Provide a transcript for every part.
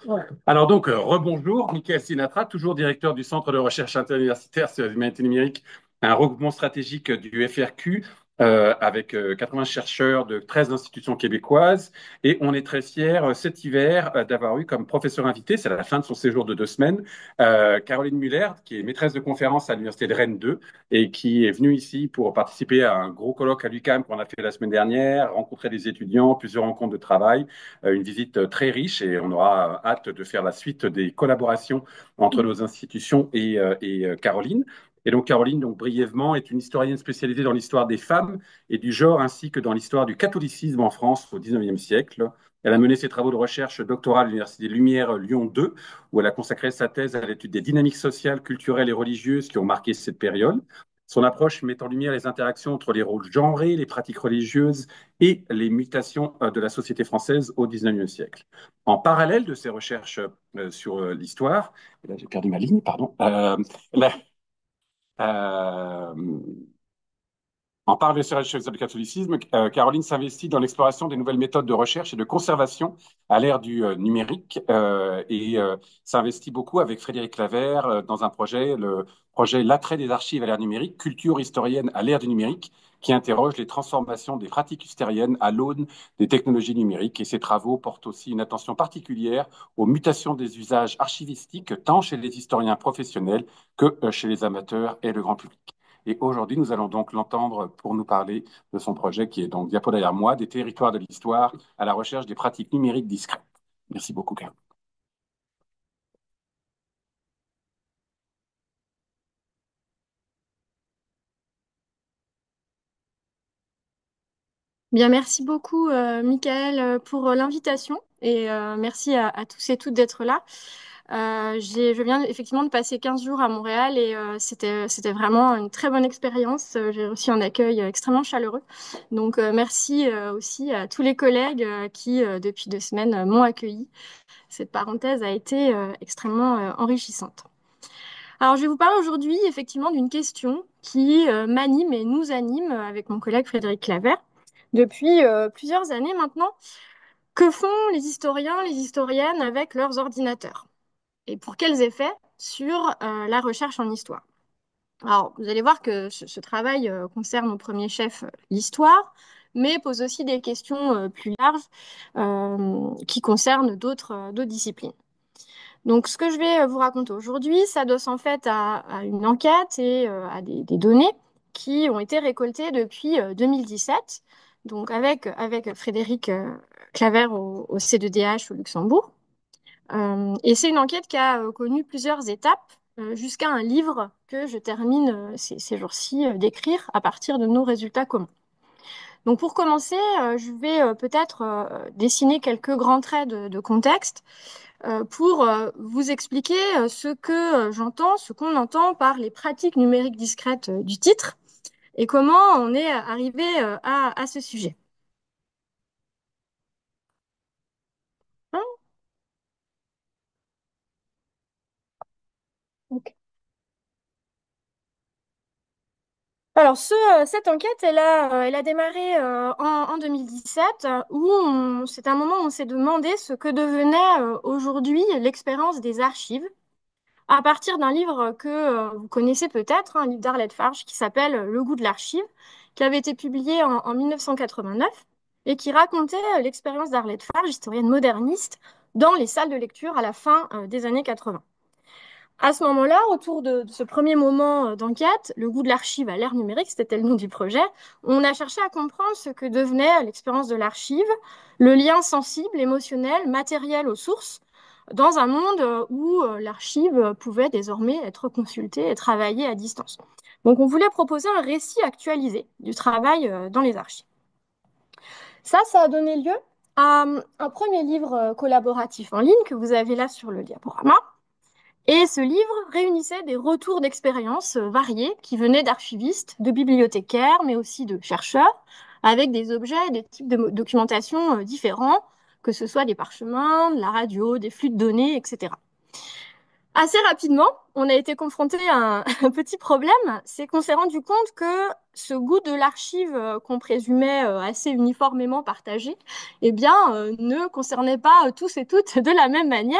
Ouais. Alors donc, rebonjour, Michael Sinatra, toujours directeur du Centre de recherche interuniversitaire sur les humanités numériques, un regroupement stratégique du FRQ avec 80 chercheurs de 13 institutions québécoises. Et on est très fiers cet hiver d'avoir eu comme professeur invité, c'est à la fin de son séjour de 2 semaines, Caroline Muller, qui est maîtresse de conférence à l'Université de Rennes 2 et qui est venue ici pour participer à un gros colloque à l'UQAM qu'on a fait la semaine dernière, rencontrer des étudiants, plusieurs rencontres de travail, une visite très riche et on aura hâte de faire la suite des collaborations entre nos institutions et Caroline. Et donc Caroline, donc brièvement, est une historienne spécialisée dans l'histoire des femmes et du genre, ainsi que dans l'histoire du catholicisme en France au XIXe siècle. Elle a mené ses travaux de recherche doctorale à l'Université Lumière Lyon 2, où elle a consacré sa thèse à l'étude des dynamiques sociales, culturelles et religieuses qui ont marqué cette période. Son approche met en lumière les interactions entre les rôles genrés, les pratiques religieuses et les mutations de la société française au XIXe siècle. En parallèle de ses recherches sur l'histoire, là j'ai perdu ma ligne, pardon, la, euh, en parlant de recherche sur le catholicisme, Caroline s'investit dans l'exploration des nouvelles méthodes de recherche et de conservation à l'ère du numérique et s'investit beaucoup avec Frédéric Claver dans un projet, le projet L'attrait des archives à l'ère numérique, culture historienne à l'ère du numérique, qui interroge les transformations des pratiques historiennes à l'aune des technologies numériques. Et ces travaux portent aussi une attention particulière aux mutations des usages archivistiques, tant chez les historiens professionnels que chez les amateurs et le grand public. Et aujourd'hui, nous allons donc l'entendre pour nous parler de son projet qui est donc diapo derrière moi, des territoires de l'histoire à la recherche des pratiques numériques discrètes. Merci beaucoup, Carole. Bien, merci beaucoup, Michael, pour l'invitation et merci à tous et toutes d'être là. Je viens effectivement de passer 15 jours à Montréal et c'était vraiment une très bonne expérience. J'ai reçu un accueil extrêmement chaleureux. Donc, merci aussi à tous les collègues qui, depuis 2 semaines, m'ont accueilli. Cette parenthèse a été extrêmement enrichissante. Alors, je vais vous parler aujourd'hui effectivement d'une question qui m'anime et nous anime avec mon collègue Frédéric Claver depuis plusieurs années maintenant. Que font les historiens, les historiennes avec leurs ordinateurs? Et pour quels effets sur la recherche en histoire? Alors, vous allez voir que ce travail concerne au premier chef l'histoire, mais pose aussi des questions plus larges qui concernent d'autres disciplines. Donc, ce que je vais vous raconter aujourd'hui s'adosse en fait à une enquête et à des données qui ont été récoltées depuis 2017, donc avec Frédéric Claver au C2DH au Luxembourg. Et c'est une enquête qui a connu plusieurs étapes jusqu'à un livre que je termine ces jours-ci d'écrire à partir de nos résultats communs. Donc pour commencer, je vais peut-être dessiner quelques grands traits de contexte pour vous expliquer ce que j'entends, ce qu'on entend par les pratiques numériques discrètes du titre et comment on est arrivé à ce sujet. Hein. Ok. Alors, cette enquête, elle a démarré en 2017, c'est un moment où on s'est demandé ce que devenait aujourd'hui l'expérience des archives, à partir d'un livre que vous connaissez peut-être, un livre d'Arlette Farge qui s'appelle Le goût de l'archive, qui avait été publié en 1989 et qui racontait l'expérience d'Arlette Farge, historienne moderniste, dans les salles de lecture à la fin des années 80. À ce moment-là, autour de ce premier moment d'enquête, le goût de l'archive à l'ère numérique, c'était le nom du projet, on a cherché à comprendre ce que devenait l'expérience de l'archive, le lien sensible, émotionnel, matériel aux sources, dans un monde où l'archive pouvait désormais être consultée et travaillée à distance. Donc on voulait proposer un récit actualisé du travail dans les archives. Ça a donné lieu à un premier livre collaboratif en ligne que vous avez là sur le diaporama. Et ce livre réunissait des retours d'expériences variés qui venaient d'archivistes, de bibliothécaires, mais aussi de chercheurs, avec des objets et des types de documentation différents, que ce soit des parchemins, de la radio, des flux de données, etc. Assez rapidement, on a été confronté à un petit problème, c'est qu'on s'est rendu compte que ce goût de l'archive qu'on présumait assez uniformément partagé, eh bien, ne concernait pas tous et toutes de la même manière.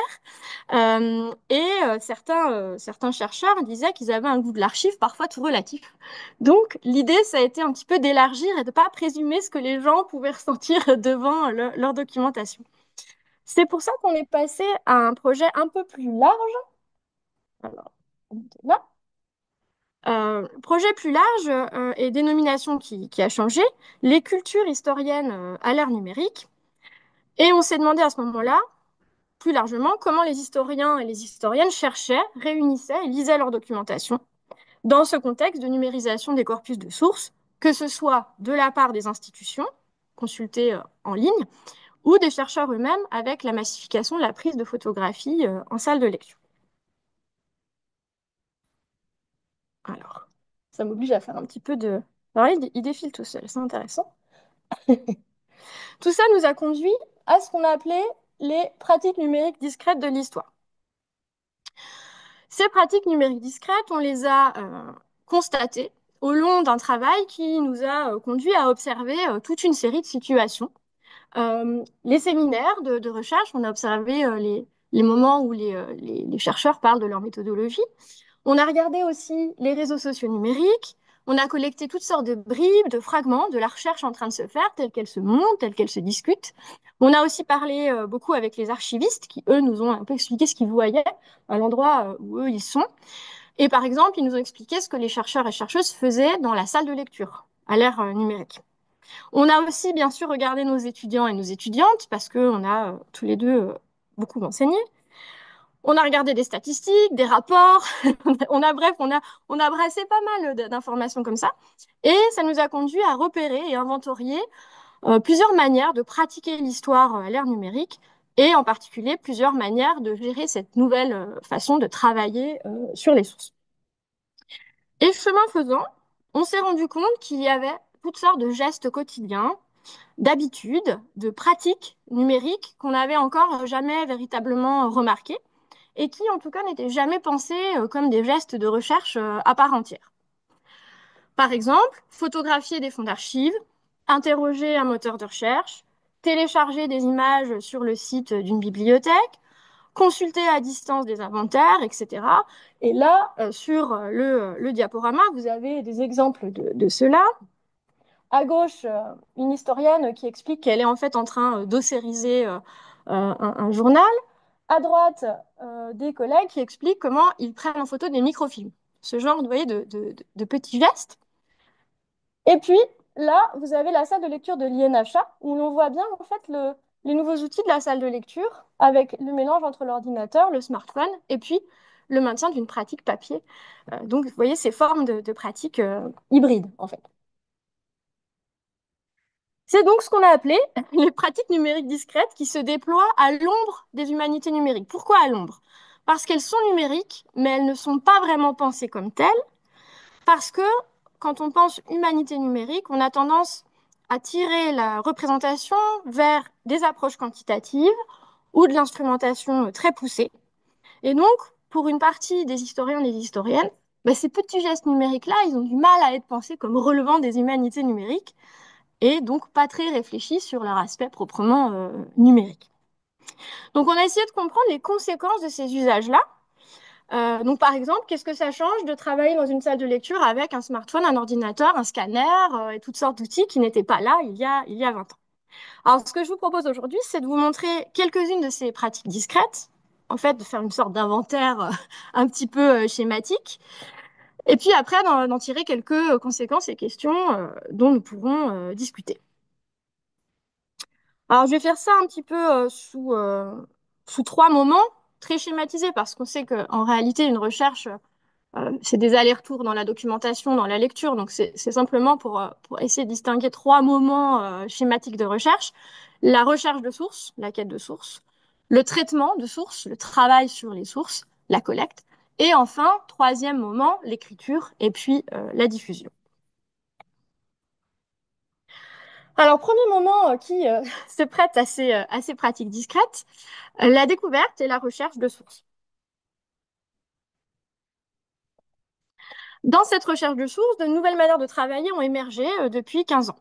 Certains chercheurs disaient qu'ils avaient un goût de l'archive parfois tout relatif. Donc, l'idée, ça a été un petit peu d'élargir et de ne pas présumer ce que les gens pouvaient ressentir devant leur documentation. C'est pour ça qu'on est passé à un projet un peu plus large. Alors, on est là. Projet plus large et dénomination qui a changé, les cultures historiennes à l'ère numérique. Et on s'est demandé à ce moment-là, plus largement, comment les historiens et les historiennes cherchaient, réunissaient et lisaient leur documentation dans ce contexte de numérisation des corpus de sources, que ce soit de la part des institutions consultées en ligne ou des chercheurs eux-mêmes avec la massification de la prise de photographies en salle de lecture. Alors, ça m'oblige à faire un petit peu de... Alors, il défile tout seul, c'est intéressant. Tout ça nous a conduit à ce qu'on a appelé les pratiques numériques discrètes de l'histoire. Ces pratiques numériques discrètes, on les a constatées au long d'un travail qui nous a conduit à observer toute une série de situations. Les séminaires de recherche, on a observé les moments où les chercheurs parlent de leur méthodologie. On a regardé aussi les réseaux sociaux numériques. On a collecté toutes sortes de bribes, de fragments de la recherche en train de se faire, telle qu'elle se monte, telle qu'elle se discute. On a aussi parlé beaucoup avec les archivistes qui, eux, nous ont un peu expliqué ce qu'ils voyaient à l'endroit où eux, ils sont. Et par exemple, ils nous ont expliqué ce que les chercheurs et chercheuses faisaient dans la salle de lecture à l'ère numérique. On a aussi, bien sûr, regardé nos étudiants et nos étudiantes parce qu'on a tous les deux beaucoup enseigné. On a regardé des statistiques, des rapports, on a brassé pas mal d'informations comme ça. Et ça nous a conduit à repérer et inventorier plusieurs manières de pratiquer l'histoire à l'ère numérique et en particulier plusieurs manières de gérer cette nouvelle façon de travailler sur les sources. Et chemin faisant, on s'est rendu compte qu'il y avait toutes sortes de gestes quotidiens, d'habitudes, de pratiques numériques qu'on n'avait encore jamais véritablement remarquées et qui, en tout cas, n'étaient jamais pensés comme des gestes de recherche à part entière. Par exemple, photographier des fonds d'archives, interroger un moteur de recherche, télécharger des images sur le site d'une bibliothèque, consulter à distance des inventaires, etc. Et là, sur le diaporama, vous avez des exemples de cela. À gauche, une historienne qui explique qu'elle est en fait en train d'ossériser un journal. À droite, des collègues qui expliquent comment ils prennent en photo des microfilms. Ce genre, vous voyez, de petits gestes. Et puis, là, vous avez la salle de lecture de l'INHA, où l'on voit bien, en fait, les nouveaux outils de la salle de lecture, avec le mélange entre l'ordinateur, le smartphone, et puis le maintien d'une pratique papier. Donc, vous voyez ces formes de pratiques hybrides, en fait. C'est donc ce qu'on a appelé les pratiques numériques discrètes qui se déploient à l'ombre des humanités numériques. Pourquoi à l'ombre? Parce qu'elles sont numériques, mais elles ne sont pas vraiment pensées comme telles, parce que quand on pense humanité numérique, on a tendance à tirer la représentation vers des approches quantitatives ou de l'instrumentation très poussée. Et donc, pour une partie des historiens et des historiennes, bah, ces petits gestes numériques-là, ils ont du mal à être pensés comme relevant des humanités numériques et donc pas très réfléchis sur leur aspect proprement numérique. Donc on a essayé de comprendre les conséquences de ces usages-là. Donc par exemple, qu'est-ce que ça change de travailler dans une salle de lecture avec un smartphone, un ordinateur, un scanner et toutes sortes d'outils qui n'étaient pas là il y a 20 ans. Alors ce que je vous propose aujourd'hui, c'est de vous montrer quelques-unes de ces pratiques discrètes, en fait de faire une sorte d'inventaire un petit peu schématique, et puis après d'en tirer quelques conséquences et questions dont nous pourrons discuter. Alors, je vais faire ça un petit peu sous trois moments, très schématisés, parce qu'on sait qu'en réalité, une recherche, c'est des allers-retours dans la documentation, dans la lecture. Donc, c'est simplement pour essayer de distinguer trois moments schématiques de recherche. La recherche de sources, la quête de sources, le traitement de sources, le travail sur les sources, la collecte, et enfin, troisième moment, l'écriture et puis la diffusion. Alors, premier moment qui se prête à ces pratiques discrètes, la découverte et la recherche de sources. Dans cette recherche de sources, de nouvelles manières de travailler ont émergé depuis 15 ans.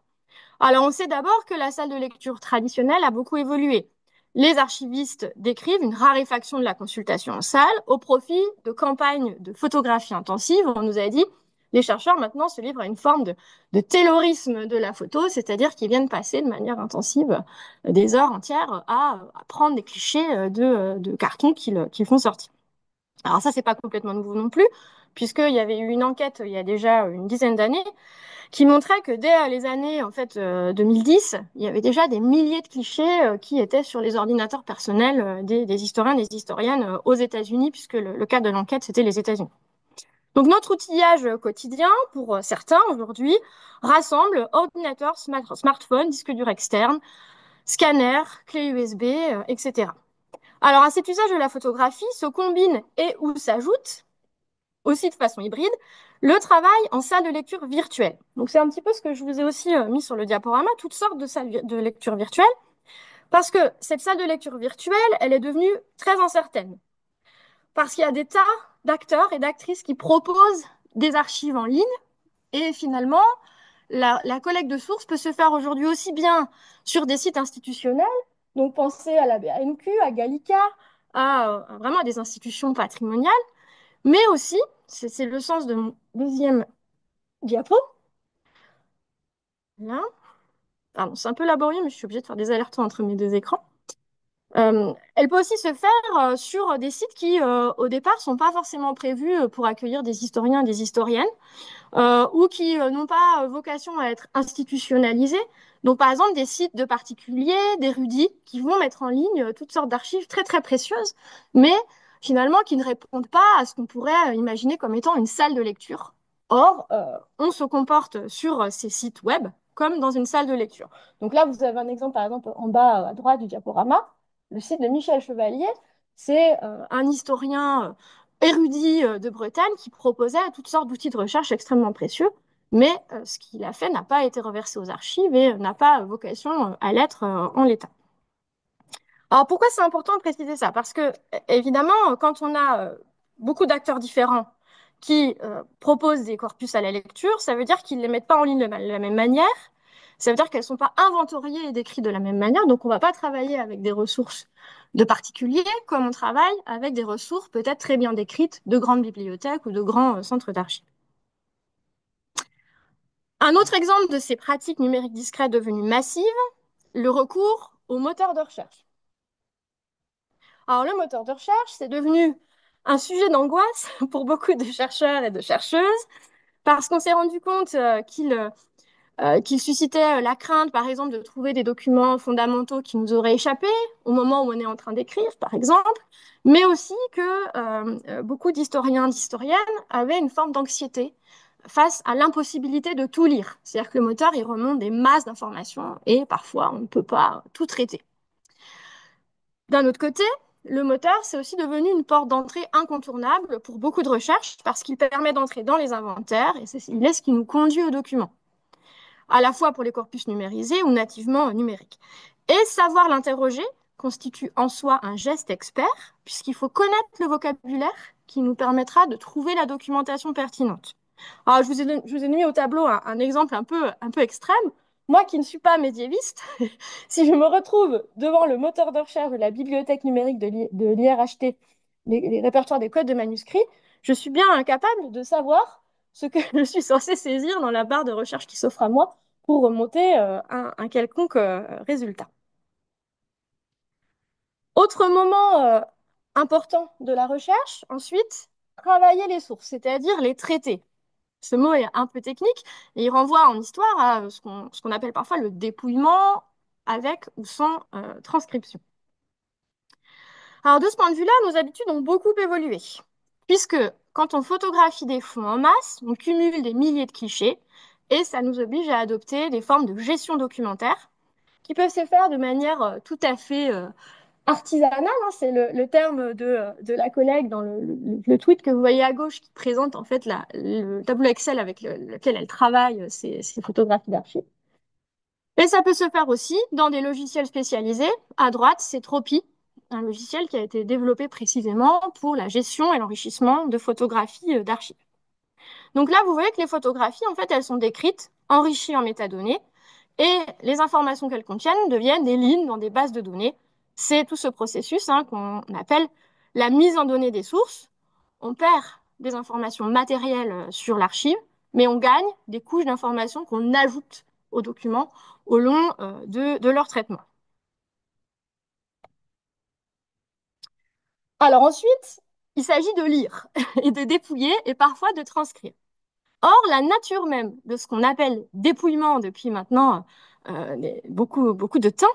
Alors, on sait d'abord que la salle de lecture traditionnelle a beaucoup évolué. Les archivistes décrivent une raréfaction de la consultation en salle au profit de campagnes de photographie intensive. On nous a dit, les chercheurs maintenant se livrent à une forme de taylorisme de la photo, c'est-à-dire qu'ils viennent passer de manière intensive des heures entières à prendre des clichés de cartons qu'ils font sortir. Alors ça, c'est pas complètement nouveau non plus, puisqu'il y avait eu une enquête il y a déjà une dizaine d'années qui montrait que dès les années 2010, il y avait déjà des milliers de clichés qui étaient sur les ordinateurs personnels des historiens, des historiennes aux États-Unis, puisque le cadre de l'enquête, c'était les États-Unis. Donc notre outillage quotidien, pour certains aujourd'hui, rassemble ordinateur, smartphone, disque dur externe, scanner, clé USB, etc. Alors à cet usage de la photographie se combine et ou s'ajoute aussi de façon hybride, le travail en salle de lecture virtuelle. Donc c'est un petit peu ce que je vous ai aussi mis sur le diaporama, toutes sortes de salles de lecture virtuelle, parce que cette salle de lecture virtuelle, elle est devenue très incertaine, parce qu'il y a des tas d'acteurs et d'actrices qui proposent des archives en ligne, et finalement, la collecte de sources peut se faire aujourd'hui aussi bien sur des sites institutionnels, donc pensez à la BANQ, à Gallica, à vraiment des institutions patrimoniales, mais aussi, c'est le sens de mon deuxième diapo, là. Pardon, c'est un peu laborieux, mais je suis obligée de faire des allers-retours entre mes deux écrans. Elle peut aussi se faire sur des sites qui, au départ, sont pas forcément prévus pour accueillir des historiens et des historiennes, ou qui n'ont pas vocation à être institutionnalisés. Donc, par exemple, des sites de particuliers, d'érudits, qui vont mettre en ligne toutes sortes d'archives très, très précieuses, mais finalement qui ne répondent pas à ce qu'on pourrait imaginer comme étant une salle de lecture. Or, on se comporte sur ces sites web comme dans une salle de lecture. Donc là, vous avez un exemple, par exemple, en bas à droite du diaporama, le site de Michel Chevalier. C'est un historien érudit de Bretagne qui proposait toutes sortes d'outils de recherche extrêmement précieux, mais ce qu'il a fait n'a pas été reversé aux archives et n'a pas vocation à l'être en l'état. Alors pourquoi c'est important de préciser ça? Parce que évidemment, quand on a beaucoup d'acteurs différents qui proposent des corpus à la lecture, ça veut dire qu'ils ne les mettent pas en ligne de la même manière. Ça veut dire qu'elles ne sont pas inventoriées et décrites de la même manière. Donc on ne va pas travailler avec des ressources de particuliers comme on travaille avec des ressources peut-être très bien décrites de grandes bibliothèques ou de grands centres d'archives. Un autre exemple de ces pratiques numériques discrètes devenues massives, le recours aux moteurs de recherche. Alors, le moteur de recherche, c'est devenu un sujet d'angoisse pour beaucoup de chercheurs et de chercheuses, parce qu'on s'est rendu compte qu'il suscitait la crainte, par exemple, de trouver des documents fondamentaux qui nous auraient échappé au moment où on est en train d'écrire, par exemple, mais aussi que beaucoup d'historiens, d'historiennes avaient une forme d'anxiété face à l'impossibilité de tout lire. C'est-à-dire que le moteur, il remonte des masses d'informations et parfois on ne peut pas tout traiter. D'un autre côté, le moteur, c'est aussi devenu une porte d'entrée incontournable pour beaucoup de recherches parce qu'il permet d'entrer dans les inventaires et il est ce qui nous conduit aux documents, à la fois pour les corpus numérisés ou nativement numériques. Et savoir l'interroger constitue en soi un geste expert puisqu'il faut connaître le vocabulaire qui nous permettra de trouver la documentation pertinente. Alors, je vous ai mis au tableau un exemple un peu extrême. Moi qui ne suis pas médiéviste, si je me retrouve devant le moteur de recherche de la bibliothèque numérique de l'IRHT, les répertoires des codes de manuscrits, je suis bien incapable de savoir ce que je suis censé saisir dans la barre de recherche qui s'offre à moi pour remonter un quelconque résultat. Autre moment important de la recherche, ensuite, travailler les sources, c'est-à-dire les traiter. Ce mot est un peu technique et il renvoie en histoire à ce qu'on appelle parfois le dépouillement avec ou sans transcription. Alors de ce point de vue-là, nos habitudes ont beaucoup évolué, puisque quand on photographie des fonds en masse, on cumule des milliers de clichés et ça nous oblige à adopter des formes de gestion documentaire qui peuvent se faire de manière tout à fait artisanale, hein, c'est le terme de la collègue dans le tweet que vous voyez à gauche qui présente en fait le tableau Excel avec lequel elle travaille ces photographies d'archives. Et ça peut se faire aussi dans des logiciels spécialisés. À droite, c'est Tropi, un logiciel qui a été développé précisément pour la gestion et l'enrichissement de photographies d'archives. Donc là, vous voyez que les photographies, en fait, elles sont décrites, enrichies en métadonnées, et les informations qu'elles contiennent deviennent des lignes dans des bases de données. C'est tout ce processus qu'on appelle la mise en données des sources. On perd des informations matérielles sur l'archive, mais on gagne des couches d'informations qu'on ajoute aux documents au long de leur traitement. Alors ensuite, il s'agit de lire et de dépouiller et parfois de transcrire. Or, la nature même de ce qu'on appelle dépouillement depuis maintenant beaucoup de temps,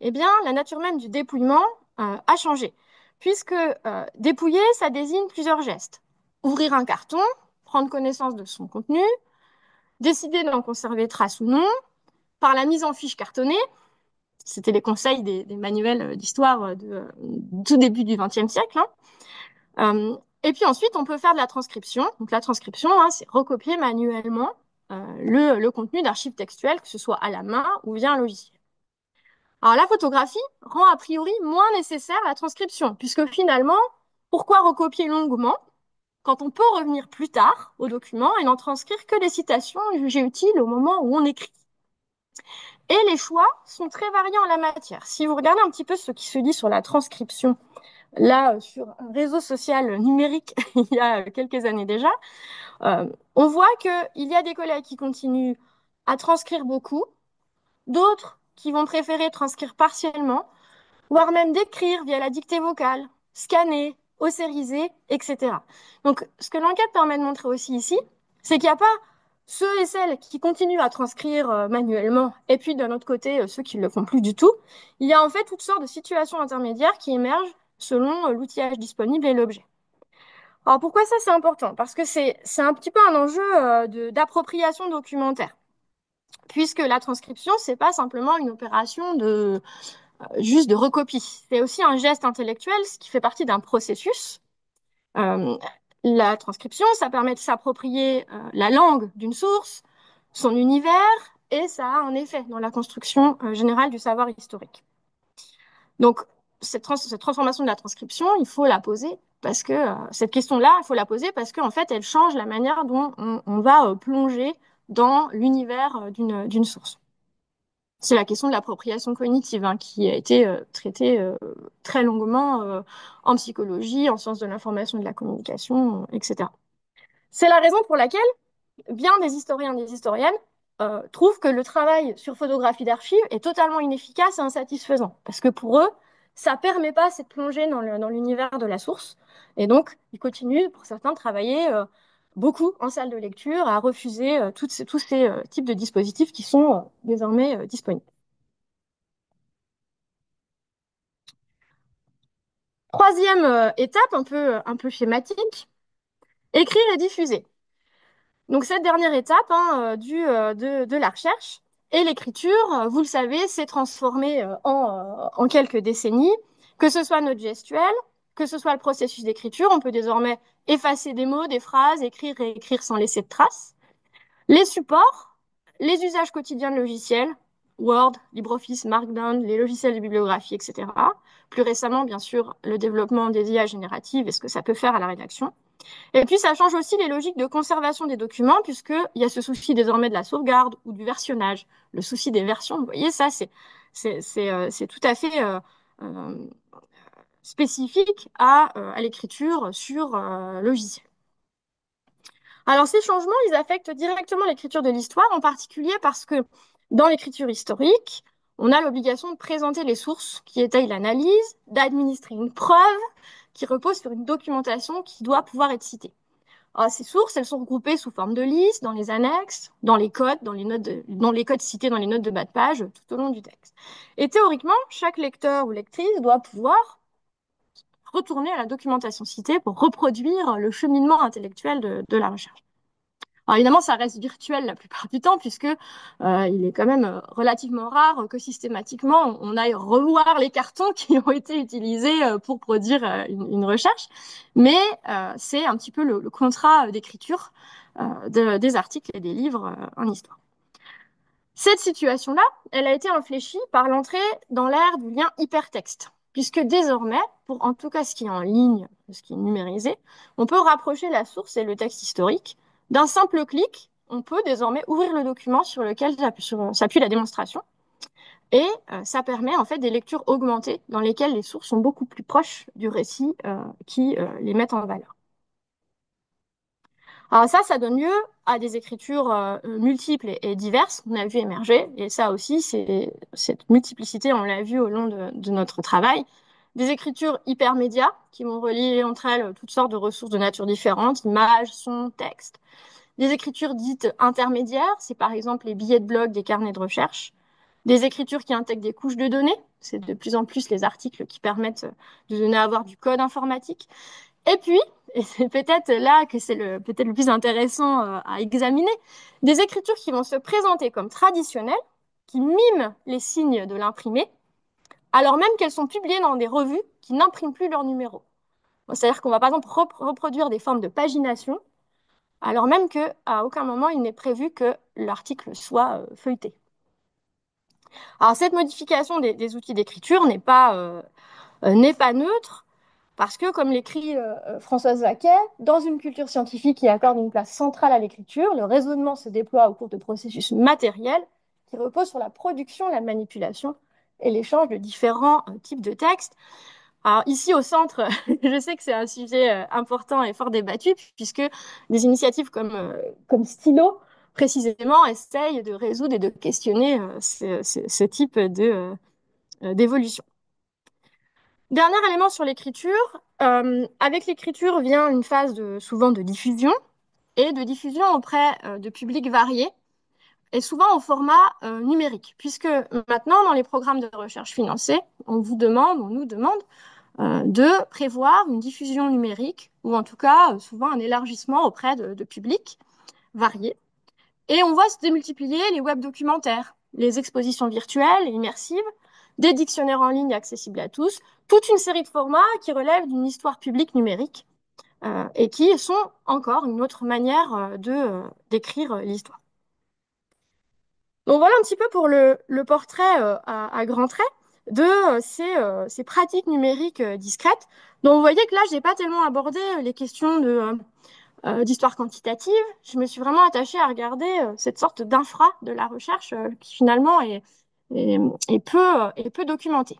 eh bien, la nature même du dépouillement a changé. Puisque dépouiller, ça désigne plusieurs gestes. Ouvrir un carton, prendre connaissance de son contenu, décider d'en conserver trace ou non, par la mise en fiche cartonnée, c'était les conseils des manuels d'histoire tout début du XXe siècle, hein. Et puis ensuite, on peut faire de la transcription. Donc la transcription, c'est recopier manuellement le contenu d'archives textuelles, que ce soit à la main ou via un logiciel. Alors la photographie rend a priori moins nécessaire la transcription, puisque finalement, pourquoi recopier longuement quand on peut revenir plus tard au document et n'en transcrire que les citations jugées utiles au moment où on écrit. Et les choix sont très variés en la matière. Si vous regardez un petit peu ce qui se dit sur la transcription, là, sur un réseau social numérique, il y a quelques années déjà, on voit qu'il y a des collègues qui continuent à transcrire beaucoup, d'autres qui vont préférer transcrire partiellement, voire même d'écrire via la dictée vocale, scanner, ossériser, etc. Donc, ce que l'enquête permet de montrer aussi ici, c'est qu'il n'y a pas ceux et celles qui continuent à transcrire manuellement, et puis d'un autre côté, ceux qui ne le font plus du tout. Il y a en fait toutes sortes de situations intermédiaires qui émergent selon l'outillage disponible et l'objet. Alors pourquoi ça c'est important? Parce que c'est un petit peu un enjeu d'appropriation documentaire, puisque la transcription, c'est pas simplement une opération juste de recopie. C'est aussi un geste intellectuel, ce qui fait partie d'un processus. Euh, la transcription, ça permet de s'approprier la langue d'une source, son univers, et ça a un effet dans la construction générale du savoir historique. Donc, cette transformation de la transcription, il faut la poser parce que cette question-là, il faut la poser parce qu'en fait, elle change la manière dont on va plonger dans l'univers d'une source. C'est la question de l'appropriation cognitive qui a été traitée très longuement en psychologie, en sciences de l'information et de la communication, etc. C'est la raison pour laquelle bien des historiens et des historiennes trouvent que le travail sur photographie d'archives est totalement inefficace et insatisfaisant. Parce que pour eux, ça ne permet pas cette plongée dans l'univers de la source. Et donc, ils continuent, pour certains, de travailler beaucoup en salle de lecture, à refuser tous ces types de dispositifs qui sont désormais disponibles. Troisième étape, un peu schématique, écrire et diffuser. Donc cette dernière étape de la recherche et l'écriture, vous le savez, s'est transformée en quelques décennies, que ce soit notre gestuelle, que ce soit le processus d'écriture, on peut désormais effacer des mots, des phrases, écrire et écrire sans laisser de traces. Les supports, les usages quotidiens de logiciels, Word, LibreOffice, Markdown, les logiciels de bibliographie, etc. Plus récemment, bien sûr, le développement des IA génératives et ce que ça peut faire à la rédaction. Et puis, ça change aussi les logiques de conservation des documents, puisqu'il y a ce souci désormais de la sauvegarde ou du versionnage, le souci des versions. Vous voyez, ça, c'est tout à fait euh, spécifique à l'écriture sur logiciel. Alors, ces changements, ils affectent directement l'écriture de l'histoire, en particulier parce que dans l'écriture historique, on a l'obligation de présenter les sources qui étayent l'analyse, d'administrer une preuve qui repose sur une documentation qui doit pouvoir être citée. Alors, ces sources, elles sont regroupées sous forme de listes, dans les annexes, dans les codes, dans les codes cités dans les notes de bas de page, tout au long du texte. Et théoriquement, chaque lecteur ou lectrice doit pouvoir retourner à la documentation citée pour reproduire le cheminement intellectuel de la recherche. Alors évidemment, ça reste virtuel la plupart du temps, puisque il est quand même relativement rare que systématiquement on aille revoir les cartons qui ont été utilisés pour produire une recherche. Mais c'est un petit peu le contrat d'écriture des articles et des livres en histoire. Cette situation-là, elle a été infléchie par l'entrée dans l'ère du lien hypertexte, puisque désormais, pour en tout cas ce qui est en ligne, ce qui est numérisé, on peut rapprocher la source et le texte historique D'un simple clic, on peut désormais ouvrir le document sur lequel s'appuie la démonstration. Et ça permet en fait des lectures augmentées dans lesquelles les sources sont beaucoup plus proches du récit qui les mettent en valeur. Alors ça donne lieu à des écritures multiples et diverses qu'on a vu émerger. Et ça aussi, cette multiplicité, on l'a vu au long de notre travail. Des écritures hypermédias qui vont relier entre elles toutes sortes de ressources de nature différente, images, sons, textes. Des écritures dites intermédiaires, c'est par exemple les billets de blog des carnets de recherche. Des écritures qui intègrent des couches de données, c'est de plus en plus les articles qui permettent de donner à voir du code informatique. Et puis, et c'est peut-être là que c'est peut-être le plus intéressant à examiner, des écritures qui vont se présenter comme traditionnelles, qui miment les signes de l'imprimé, alors même qu'elles sont publiées dans des revues qui n'impriment plus leurs numéros. C'est-à-dire qu'on va par exemple reproduire des formes de pagination, alors même qu'à aucun moment il n'est prévu que l'article soit feuilleté. Alors cette modification des outils d'écriture n'est pas neutre, parce que, comme l'écrit Françoise Vaquet, dans une culture scientifique qui accorde une place centrale à l'écriture, le raisonnement se déploie au cours de processus matériels qui reposent sur la production, la manipulation et l'échange de différents types de textes. Alors ici au centre, je sais que c'est un sujet important et fort débattu, puisque des initiatives comme Stylo, précisément, essayent de résoudre et de questionner ce type d'évolution. Dernier élément sur l'écriture, avec l'écriture vient une phase souvent de diffusion et de diffusion auprès de publics variés et souvent au format numérique, puisque maintenant dans les programmes de recherche financés, on nous demande de prévoir une diffusion numérique ou en tout cas souvent un élargissement auprès de publics variés. Et on voit se démultiplier les web documentaires, les expositions virtuelles et immersives, des dictionnaires en ligne accessibles à tous, toute une série de formats qui relèvent d'une histoire publique numérique et qui sont encore une autre manière d'écrire l'histoire. Donc voilà un petit peu pour le portrait à grands traits de ces pratiques numériques discrètes. Donc vous voyez que là, je n'ai pas tellement abordé les questions d'histoire quantitative. Je me suis vraiment attachée à regarder cette sorte d'infra de la recherche qui finalement est, est peu documentée.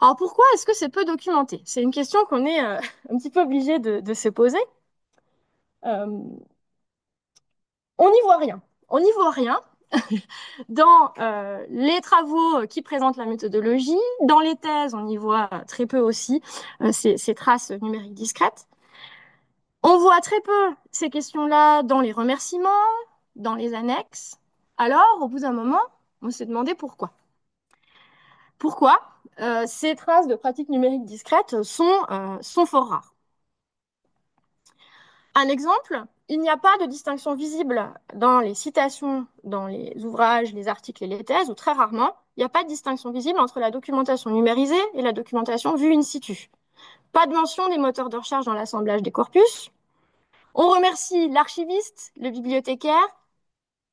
Alors pourquoi est-ce que c'est peu documenté? C'est une question qu'on est un petit peu obligé de se poser. Euh, on n'y voit rien. On n'y voit rien dans les travaux qui présentent la méthodologie. Dans les thèses, on y voit très peu aussi ces traces numériques discrètes. On voit très peu ces questions-là dans les remerciements, dans les annexes. Alors, au bout d'un moment, on s'est demandé pourquoi. Pourquoi ces traces de pratiques numériques discrètes sont fort rares. Un exemple, il n'y a pas de distinction visible dans les citations, dans les ouvrages, les articles et les thèses, ou très rarement, il n'y a pas de distinction visible entre la documentation numérisée et la documentation vue in situ. Pas de mention des moteurs de recherche dans l'assemblage des corpus. On remercie l'archiviste, le bibliothécaire,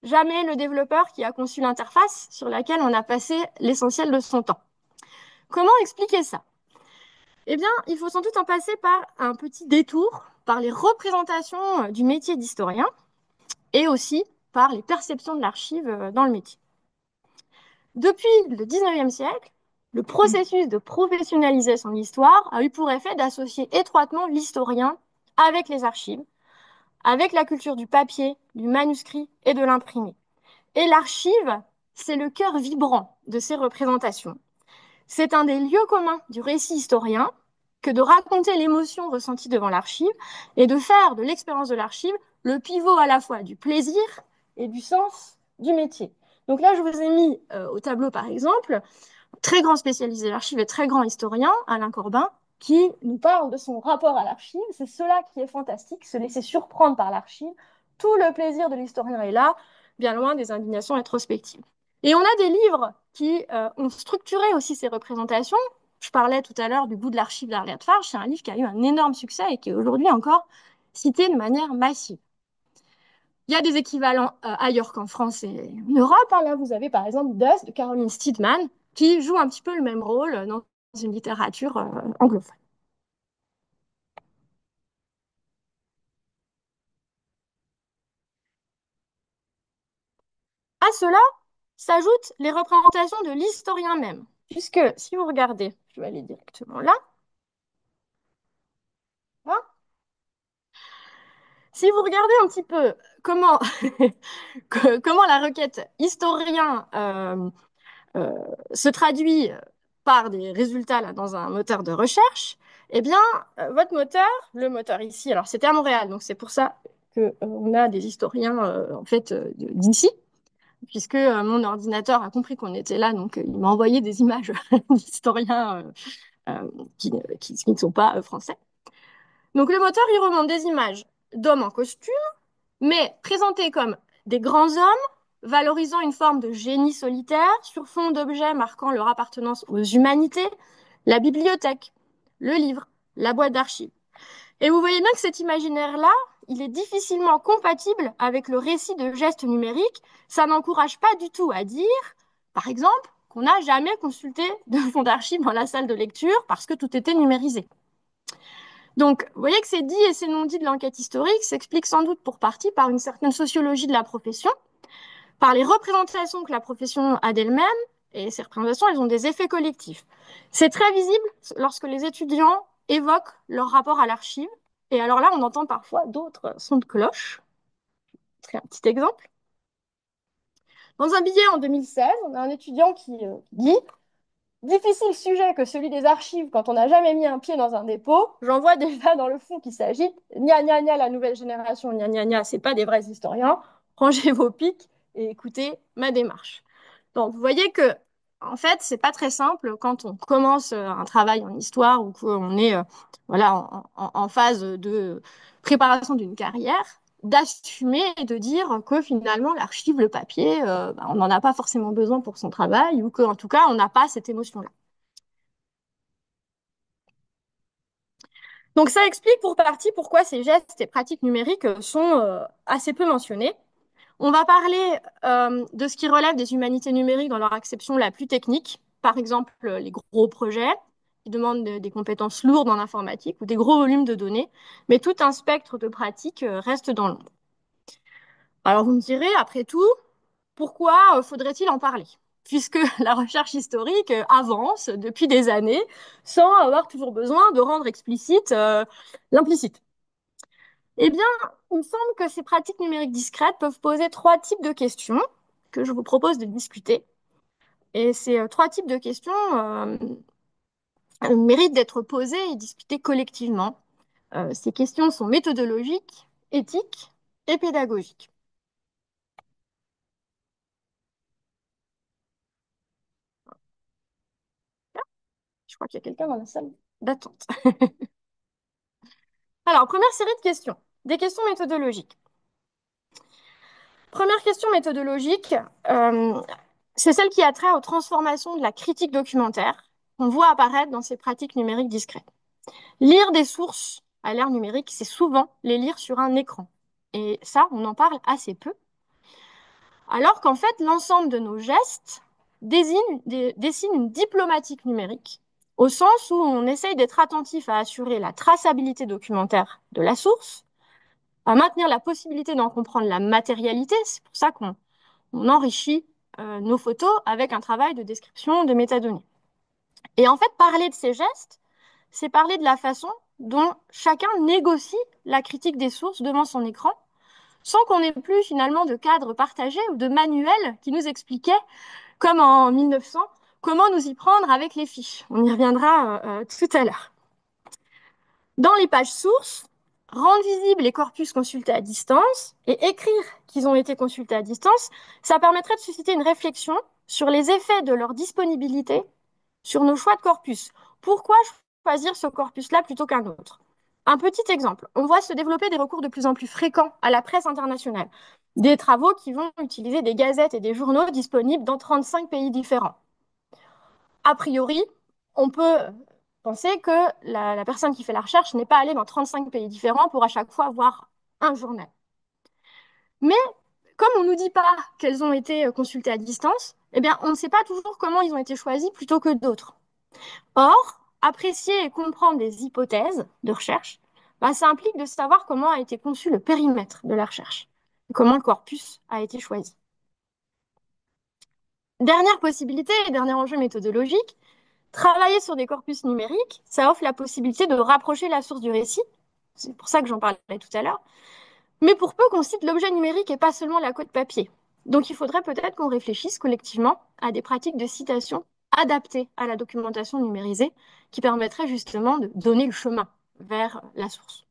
jamais le développeur qui a conçu l'interface sur laquelle on a passé l'essentiel de son temps. Comment expliquer ça? Eh bien, il faut sans doute en passer par un petit détour, par les représentations du métier d'historien et aussi par les perceptions de l'archive dans le métier. Depuis le XIXe siècle, le processus de professionnalisation de l'histoire a eu pour effet d'associer étroitement l'historien avec les archives, avec la culture du papier, du manuscrit et de l'imprimé. Et l'archive, c'est le cœur vibrant de ces représentations. C'est un des lieux communs du récit historien que de raconter l'émotion ressentie devant l'archive et de faire de l'expérience de l'archive le pivot à la fois du plaisir et du sens du métier. Donc là, je vous ai mis au tableau, par exemple, très grand spécialiste de l'archive et très grand historien, Alain Corbin, qui nous parle de son rapport à l'archive. C'est cela qui est fantastique, se laisser surprendre par l'archive. Tout le plaisir de l'historien est là, bien loin des indignations rétrospectives. Et on a des livres qui ont structuré aussi ces représentations. Je parlais tout à l'heure du goût de l'archive d'Arlette Farge. C'est un livre qui a eu un énorme succès et qui est aujourd'hui encore cité de manière massive. Il y a des équivalents ailleurs qu'en France et en Europe. Là, vous avez par exemple Dust de Caroline Steedman, qui joue un petit peu le même rôle dans une littérature anglophone. cela s'ajoutent les représentations de l'historien même. Puisque si vous regardez, je vais aller directement là, hein, si vous regardez un petit peu comment, comment la requête historien euh, se traduit par des résultats là, dans un moteur de recherche, eh bien, votre moteur, le moteur ici, alors c'était à Montréal, donc c'est pour ça qu'on a des historiens en fait d'ici, puisque mon ordinateur a compris qu'on était là, donc il m'a envoyé des images d'historiens euh, qui ne sont pas français. Donc le moteur, il remonte des images d'hommes en costume, mais présentés comme des grands hommes, valorisant une forme de génie solitaire sur fond d'objets marquant leur appartenance aux humanités, la bibliothèque, le livre, la boîte d'archives. Et vous voyez bien que cet imaginaire-là, il est difficilement compatible avec le récit de gestes numériques. Ça n'encourage pas du tout à dire, par exemple, qu'on n'a jamais consulté de fond d'archives dans la salle de lecture parce que tout était numérisé. Donc, vous voyez que ces dits et ces non-dits de l'enquête historique s'expliquent sans doute pour partie par une certaine sociologie de la profession, par les représentations que la profession a d'elle-même, et ces représentations, elles ont des effets collectifs. C'est très visible lorsque les étudiants évoquent leur rapport à l'archive, et alors là, on entend parfois d'autres sons de cloche. Un petit exemple. Dans un billet en 2016, on a un étudiant qui dit difficile sujet que celui des archives quand on n'a jamais mis un pied dans un dépôt. J'en vois déjà dans le fond qui s'agite. Gna gna gna, la nouvelle génération, gna gna gna, c'est pas des vrais historiens. Rangez vos pics et écoutez ma démarche. Donc, vous voyez que, en fait, c'est pas très simple quand on commence un travail en histoire ou qu'on est voilà, en phase de préparation d'une carrière, d'assumer et de dire que finalement, l'archive, le papier, on n'en a pas forcément besoin pour son travail ou qu'en tout cas, on n'a pas cette émotion-là. Donc, ça explique pour partie pourquoi ces gestes et pratiques numériques sont assez peu mentionnés. On va parler de ce qui relève des humanités numériques dans leur acception la plus technique, par exemple les gros projets qui demandent des compétences lourdes en informatique ou des gros volumes de données, mais tout un spectre de pratiques reste dans l'ombre. Alors vous me direz, après tout, pourquoi faudrait-il en parler? Puisque la recherche historique avance depuis des années sans avoir toujours besoin de rendre explicite l'implicite. Eh bien, il me semble que ces pratiques numériques discrètes peuvent poser trois types de questions que je vous propose de discuter. Et ces trois types de questions méritent d'être posées et discutées collectivement. Ces questions sont méthodologiques, éthiques et pédagogiques. Je crois qu'il y a quelqu'un dans la salle d'attente. Alors, première série de questions. Des questions méthodologiques. Première question méthodologique, c'est celle qui a trait aux transformations de la critique documentaire qu'on voit apparaître dans ces pratiques numériques discrètes. Lire des sources à l'ère numérique, c'est souvent les lire sur un écran. Et ça, on en parle assez peu. Alors qu'en fait, l'ensemble de nos gestes dessine une diplomatique numérique, au sens où on essaye d'être attentif à assurer la traçabilité documentaire de la source, à maintenir la possibilité d'en comprendre la matérialité. C'est pour ça qu'on enrichit nos photos avec un travail de description de métadonnées. Et en fait, parler de ces gestes, c'est parler de la façon dont chacun négocie la critique des sources devant son écran, sans qu'on ait plus finalement de cadre partagé ou de manuel qui nous expliquait, comme en 1900, comment nous y prendre avec les fiches. On y reviendra tout à l'heure. Dans les pages sources, rendre visibles les corpus consultés à distance et écrire qu'ils ont été consultés à distance, ça permettrait de susciter une réflexion sur les effets de leur disponibilité sur nos choix de corpus. Pourquoi choisir ce corpus-là plutôt qu'un autre? Un petit exemple, on voit se développer des recours de plus en plus fréquents à la presse internationale, des travaux qui vont utiliser des gazettes et des journaux disponibles dans 35 pays différents. A priori, on peut penser que la personne qui fait la recherche n'est pas allée dans 35 pays différents pour à chaque fois voir un journal. Mais comme on ne nous dit pas qu'elles ont été consultées à distance, eh bien, on ne sait pas toujours comment ils ont été choisis plutôt que d'autres. Or, apprécier et comprendre des hypothèses de recherche, ça implique de savoir comment a été conçu le périmètre de la recherche, comment le corpus a été choisi. Dernière possibilité et dernier enjeu méthodologique, travailler sur des corpus numériques, ça offre la possibilité de rapprocher la source du récit. C'est pour ça que j'en parlais tout à l'heure. Mais pour peu qu'on cite l'objet numérique et pas seulement la cote papier. Donc il faudrait peut-être qu'on réfléchisse collectivement à des pratiques de citation adaptées à la documentation numérisée qui permettraient justement de donner le chemin vers la source.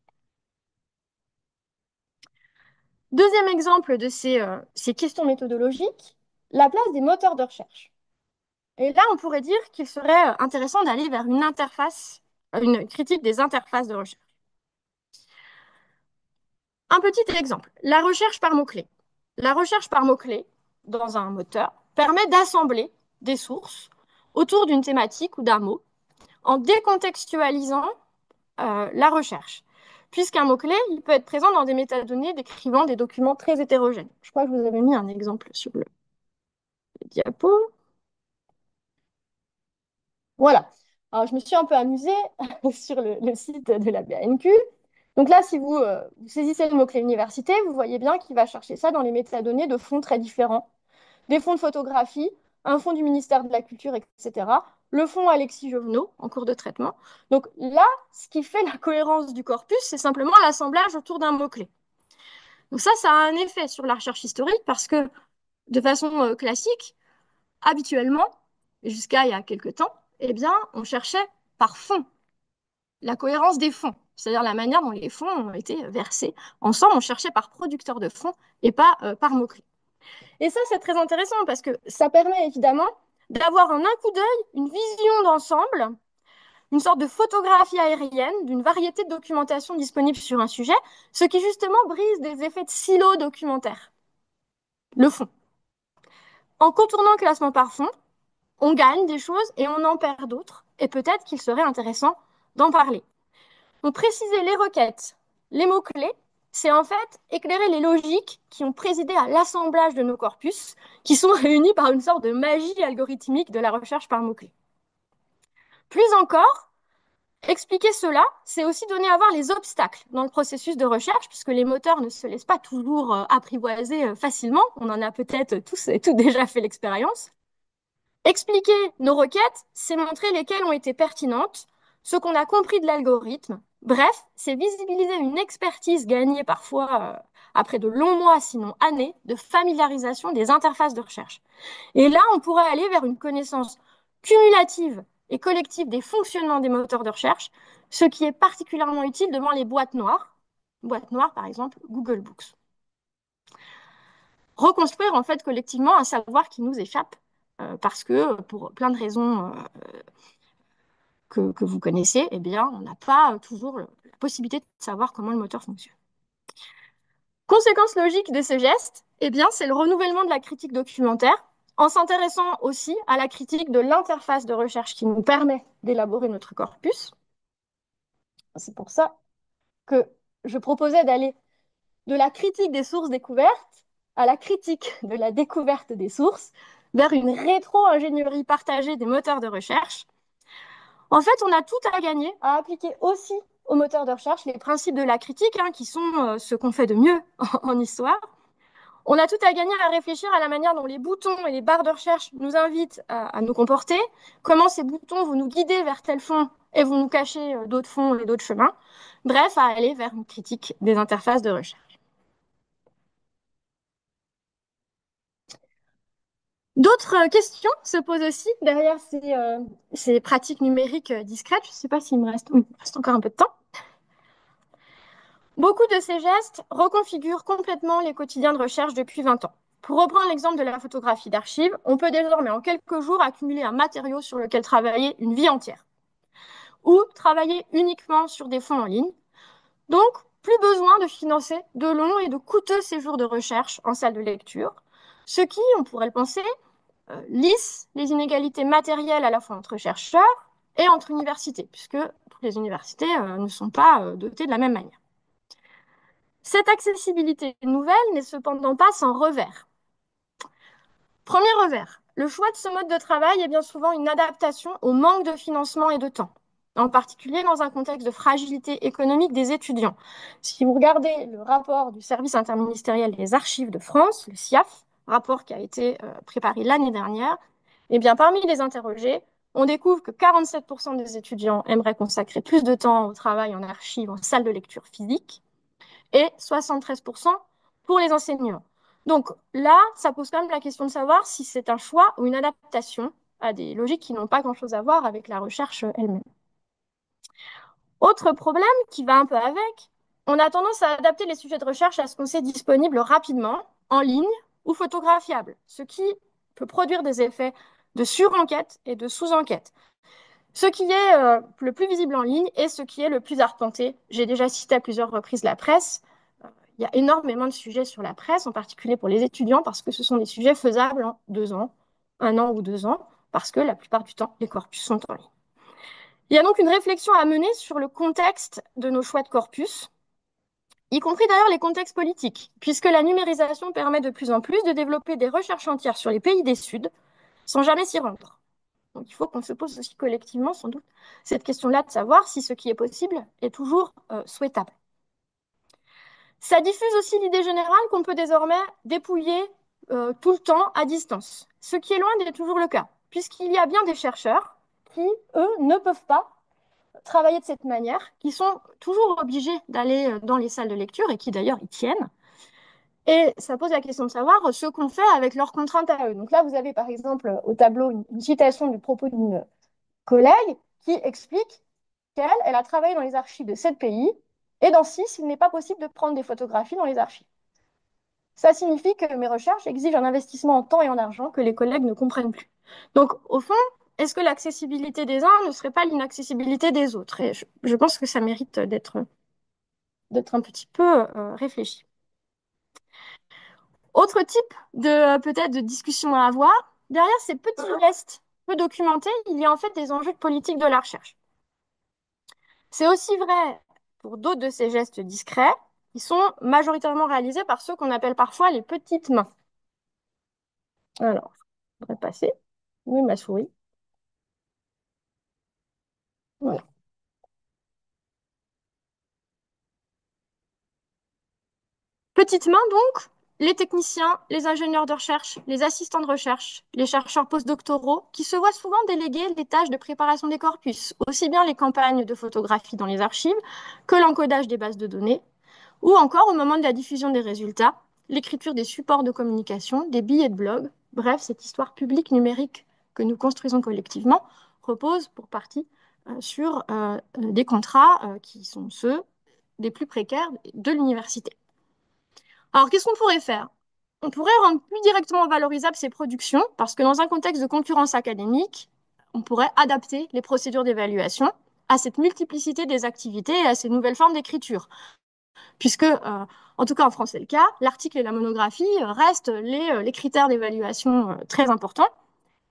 Deuxième exemple de ces questions méthodologiques, la place des moteurs de recherche. Et là, on pourrait dire qu'il serait intéressant d'aller vers une interface, une critique des interfaces de recherche. Un petit exemple, la recherche par mots-clés. La recherche par mots-clés dans un moteur permet d'assembler des sources autour d'une thématique ou d'un mot en décontextualisant la recherche. Puisqu'un mot-clé, il peut être présent dans des métadonnées décrivant des documents très hétérogènes. Je crois que je vous avais mis un exemple sur le diapo. Voilà. Alors, je me suis un peu amusée sur le site de la BNQ. Donc là, si vous saisissez le mot-clé université, vous voyez bien qu'il va chercher ça dans les métadonnées de fonds très différents. Des fonds de photographie, un fonds du ministère de la Culture, etc. Le fonds Alexis Jovenot, en cours de traitement. Donc là, ce qui fait la cohérence du corpus, c'est simplement l'assemblage autour d'un mot-clé. Donc ça a un effet sur la recherche historique parce que, de façon classique, habituellement, jusqu'à il y a quelques temps, eh bien, on cherchait par fond, la cohérence des fonds, c'est-à-dire la manière dont les fonds ont été versés. Ensemble, on cherchait par producteur de fonds et pas par mots-clés. Et ça, c'est très intéressant parce que ça permet évidemment d'avoir en un coup d'œil une vision d'ensemble, une sorte de photographie aérienne d'une variété de documentation disponible sur un sujet, ce qui justement brise des effets de silo documentaires. Le fond. En contournant le classement par fond, on gagne des choses et on en perd d'autres, et peut-être qu'il serait intéressant d'en parler. Donc préciser les requêtes, les mots-clés, c'est en fait éclairer les logiques qui ont présidé à l'assemblage de nos corpus, qui sont réunis par une sorte de magie algorithmique de la recherche par mots-clés. Plus encore, expliquer cela, c'est aussi donner à voir les obstacles dans le processus de recherche, puisque les moteurs ne se laissent pas toujours apprivoiser facilement. On en a peut-être tous et toutes déjà fait l'expérience. Expliquer nos requêtes, c'est montrer lesquelles ont été pertinentes, ce qu'on a compris de l'algorithme. Bref, c'est visibiliser une expertise gagnée parfois après de longs mois, sinon années, de familiarisation des interfaces de recherche. Et là, on pourrait aller vers une connaissance cumulative et collective des fonctionnements des moteurs de recherche, ce qui est particulièrement utile devant les boîtes noires. Boîte noire, par exemple, Google Books. Reconstruire en fait collectivement un savoir qui nous échappe parce que pour plein de raisons que vous connaissez, eh bien, on n'a pas toujours la possibilité de savoir comment le moteur fonctionne. Conséquence logique de ce geste, eh bien, c'est le renouvellement de la critique documentaire en s'intéressant aussi à la critique de l'interface de recherche qui nous permet d'élaborer notre corpus. C'est pour ça que je proposais d'aller de la critique des sources découvertes à la critique de la découverte des sources, vers une rétro-ingénierie partagée des moteurs de recherche. En fait, on a tout à gagner à appliquer aussi aux moteurs de recherche les principes de la critique, qui sont ce qu'on fait de mieux en histoire. On a tout à gagner à réfléchir à la manière dont les boutons et les barres de recherche nous invitent à nous comporter, comment ces boutons vont nous guider vers tel fond et vont nous cacher d'autres fonds et d'autres chemins. Bref, à aller vers une critique des interfaces de recherche. D'autres questions se posent aussi derrière ces pratiques numériques discrètes. Je ne sais pas s'il me reste... Oui, il me reste encore un peu de temps. Beaucoup de ces gestes reconfigurent complètement les quotidiens de recherche depuis 20 ans. Pour reprendre l'exemple de la photographie d'archives, on peut désormais en quelques jours accumuler un matériau sur lequel travailler une vie entière. Ou travailler uniquement sur des fonds en ligne. Donc, plus besoin de financer de longs et de coûteux séjours de recherche en salle de lecture, ce qui, on pourrait le penser, lisse les inégalités matérielles à la fois entre chercheurs et entre universités, puisque toutes les universités ne sont pas dotées de la même manière. Cette accessibilité nouvelle n'est cependant pas sans revers. Premier revers, le choix de ce mode de travail est bien souvent une adaptation au manque de financement et de temps, en particulier dans un contexte de fragilité économique des étudiants. Si vous regardez le rapport du service interministériel des archives de France, le SIAF, rapport qui a été préparé l'année dernière, eh bien, parmi les interrogés, on découvre que 47% des étudiants aimeraient consacrer plus de temps au travail en archives, en salle de lecture physique, et 73% pour les enseignants. Donc là, ça pose quand même la question de savoir si c'est un choix ou une adaptation à des logiques qui n'ont pas grand-chose à voir avec la recherche elle-même. Autre problème qui va un peu avec, on a tendance à adapter les sujets de recherche à ce qu'on sait disponible rapidement, en ligne ou photographiable, ce qui peut produire des effets de surenquête et de sous-enquête. Ce qui est le plus visible en ligne et ce qui est le plus arpenté. J'ai déjà cité à plusieurs reprises la presse. Il y a énormément de sujets sur la presse, en particulier pour les étudiants, parce que ce sont des sujets faisables en 2 ans, 1 an ou 2 ans, parce que la plupart du temps, les corpus sont en ligne. Il y a donc une réflexion à mener sur le contexte de nos choix de corpus, y compris d'ailleurs les contextes politiques, puisque la numérisation permet de plus en plus de développer des recherches entières sur les pays des Suds sans jamais s'y rendre. Donc il faut qu'on se pose aussi collectivement, sans doute, cette question-là de savoir si ce qui est possible est toujours souhaitable. Ça diffuse aussi l'idée générale qu'on peut désormais dépouiller tout le temps à distance, ce qui est loin d'être toujours le cas, puisqu'il y a bien des chercheurs qui, eux, ne peuvent pas travailler de cette manière, qui sont toujours obligés d'aller dans les salles de lecture et qui d'ailleurs y tiennent. Et ça pose la question de savoir ce qu'on fait avec leurs contraintes à eux. Donc là, vous avez par exemple au tableau une citation du propos d'une collègue qui explique qu'elle a travaillé dans les archives de 7 pays et dans 6, il n'est pas possible de prendre des photographies dans les archives. Ça signifie que mes recherches exigent un investissement en temps et en argent que les collègues ne comprennent plus. Donc, au fond, est-ce que l'accessibilité des uns ne serait pas l'inaccessibilité des autres? Et je pense que ça mérite d'être un petit peu réfléchi. Autre type de peut-être de discussion à avoir, derrière ces petits gestes peu documentés, il y a en fait des enjeux politiques de la recherche. C'est aussi vrai pour d'autres de ces gestes discrets qui sont majoritairement réalisés par ceux qu'on appelle parfois les petites mains. Alors, je voudrais passer. Oui, ma souris. Voilà. Petites mains, donc, les techniciens, les ingénieurs de recherche, les assistants de recherche, les chercheurs postdoctoraux, qui se voient souvent déléguer les tâches de préparation des corpus, aussi bien les campagnes de photographie dans les archives que l'encodage des bases de données, ou encore au moment de la diffusion des résultats, l'écriture des supports de communication, des billets de blog. Bref, cette histoire publique numérique que nous construisons collectivement repose pour partie sur des contrats qui sont ceux des plus précaires de l'université. Alors, qu'est-ce qu'on pourrait faire? On pourrait rendre plus directement valorisables ces productions parce que dans un contexte de concurrence académique, on pourrait adapter les procédures d'évaluation à cette multiplicité des activités et à ces nouvelles formes d'écriture. Puisque, en tout cas en France c'est le cas, l'article et la monographie restent les critères d'évaluation très importants.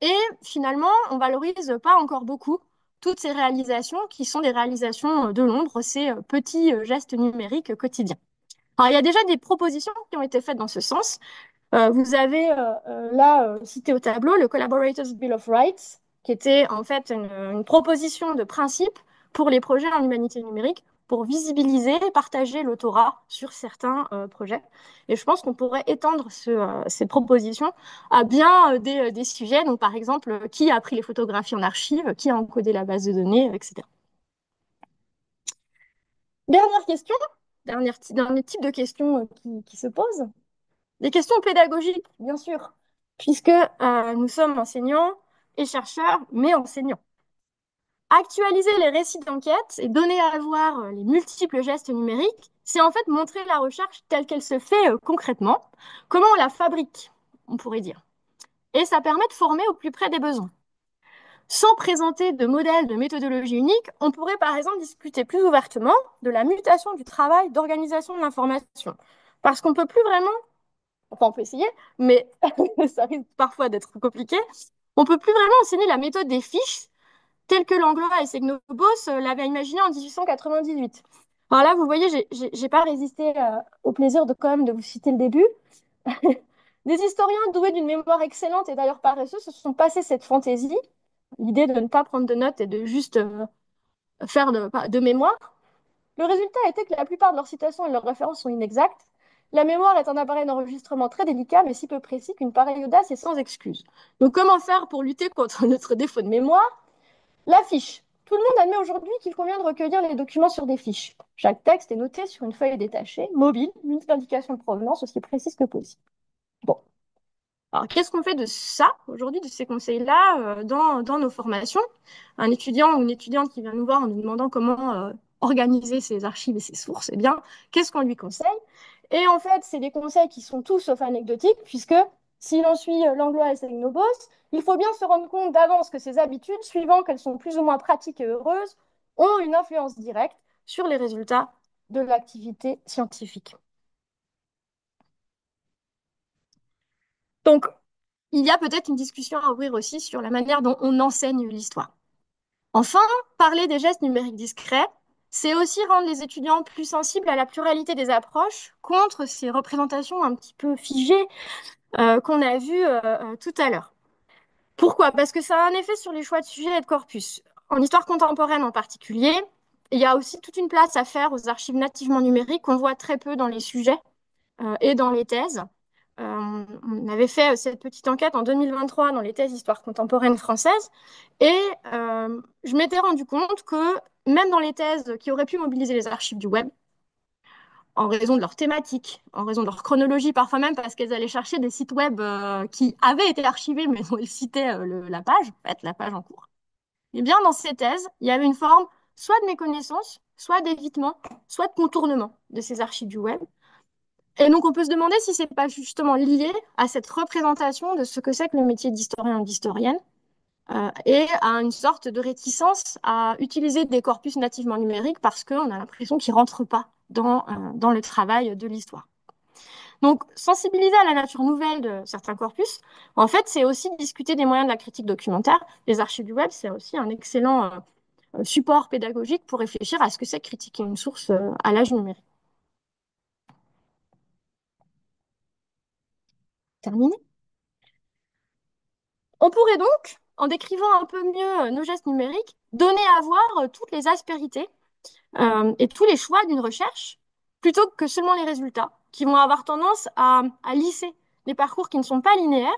Et finalement, on ne valorise pas encore beaucoup toutes ces réalisations qui sont des réalisations de l'ombre, ces petits gestes numériques quotidiens. Alors, il y a déjà des propositions qui ont été faites dans ce sens. Vous avez là cité au tableau le Collaborators Bill of Rights, qui était en fait une proposition de principe pour les projets en humanité numérique pour visibiliser et partager l'autorat sur certains projets. Et je pense qu'on pourrait étendre ces propositions à bien des sujets, donc par exemple, qui a pris les photographies en archive, qui a encodé la base de données, etc. Dernière question, dernier type de question qui se pose. Des questions pédagogiques, bien sûr, puisque nous sommes enseignants et chercheurs, mais enseignants. Actualiser les récits d'enquête et donner à voir les multiples gestes numériques, c'est en fait montrer la recherche telle qu'elle se fait concrètement, comment on la fabrique, on pourrait dire. Et ça permet de former au plus près des besoins. Sans présenter de modèle de méthodologie unique, on pourrait par exemple discuter plus ouvertement de la mutation du travail d'organisation de l'information. Parce qu'on ne peut plus vraiment. Enfin, on peut essayer, mais ça risque parfois d'être compliqué. On ne peut plus vraiment enseigner la méthode des fiches telle que Langlois et Segnobos l'avaient imaginée en 1898. Alors là, vous voyez, j'ai pas résisté au plaisir de quand même de vous citer le début. Des historiens doués d'une mémoire excellente et d'ailleurs paresseux se sont passés cette fantaisie, l'idée de ne pas prendre de notes et de juste faire de mémoire. Le résultat était que la plupart de leurs citations et de leurs références sont inexactes La mémoire est un appareil d'enregistrement très délicat, mais si peu précis qu'une pareille audace est sans excuse. Donc, comment faire pour lutter contre notre défaut de mémoire? La fiche. Tout le monde admet aujourd'hui qu'il convient de recueillir les documents sur des fiches. Chaque texte est noté sur une feuille détachée, mobile, munie d'indications de provenance aussi précises que possible. Bon, alors, qu'est-ce qu'on fait de ça aujourd'hui, de ces conseils-là, dans nos formations? Un étudiant ou une étudiante qui vient nous voir en nous demandant comment organiser ses archives et ses sources, eh bien, qu'est-ce qu'on lui conseille? Et en fait, c'est des conseils qui sont tous sauf anecdotiques, puisque si l'on suit Langlois et Selinobos, il faut bien se rendre compte d'avance que ces habitudes, suivant qu'elles sont plus ou moins pratiques et heureuses, ont une influence directe sur les résultats de l'activité scientifique. Donc, il y a peut-être une discussion à ouvrir aussi sur la manière dont on enseigne l'histoire. Enfin, parler des gestes numériques discrets, c'est aussi rendre les étudiants plus sensibles à la pluralité des approches contre ces représentations un petit peu figées qu'on a vues tout à l'heure. Pourquoi? Parce que ça a un effet sur les choix de sujets et de corpus. En histoire contemporaine en particulier, il y a aussi toute une place à faire aux archives nativement numériques qu'on voit très peu dans les sujets et dans les thèses. On avait fait cette petite enquête en 2023 dans les thèses d'histoire contemporaine française et je m'étais rendu compte que même dans les thèses qui auraient pu mobiliser les archives du web, en raison de leur thématique, en raison de leur chronologie, parfois même parce qu'elles allaient chercher des sites web qui avaient été archivés mais dont elles citaient la page, en fait, la page en cours, eh bien dans ces thèses, il y avait une forme soit de méconnaissance, soit d'évitement, soit de contournement de ces archives du web. Et donc, on peut se demander si c'est pas justement lié à cette représentation de ce que c'est que le métier d'historien ou d'historienne et à une sorte de réticence à utiliser des corpus nativement numériques parce qu'on a l'impression qu'ils ne rentrent pas dans le travail de l'histoire. Donc, sensibiliser à la nature nouvelle de certains corpus, en fait, c'est aussi discuter des moyens de la critique documentaire. Les archives du web, c'est aussi un excellent support pédagogique pour réfléchir à ce que c'est critiquer une source à l'âge numérique. Terminé. On pourrait donc, en décrivant un peu mieux nos gestes numériques, donner à voir toutes les aspérités et tous les choix d'une recherche, plutôt que seulement les résultats, qui vont avoir tendance à lisser les parcours qui ne sont pas linéaires,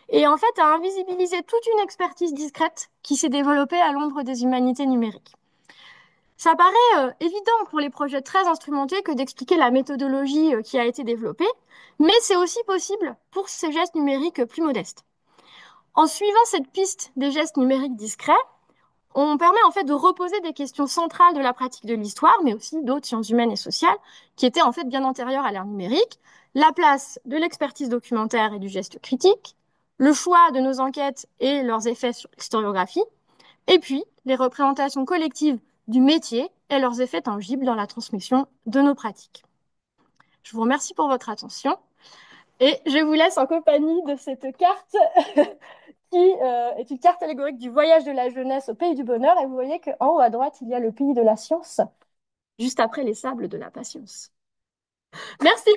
et en fait à invisibiliser toute une expertise discrète qui s'est développée à l'ombre des humanités numériques. Ça paraît évident pour les projets très instrumentés que d'expliquer la méthodologie qui a été développée, mais c'est aussi possible pour ces gestes numériques plus modestes. En suivant cette piste des gestes numériques discrets, on permet en fait de reposer des questions centrales de la pratique de l'histoire, mais aussi d'autres sciences humaines et sociales, qui étaient en fait bien antérieures à l'ère numérique. La place de l'expertise documentaire et du geste critique, le choix de nos enquêtes et leurs effets sur l'historiographie, et puis les représentations collectives du métier et leurs effets tangibles dans la transmission de nos pratiques. Je vous remercie pour votre attention et je vous laisse en compagnie de cette carte qui est une carte allégorique du voyage de la jeunesse au pays du bonheur. Et vous voyez qu'en haut à droite, il y a le pays de la science, juste après les sables de la patience. Merci.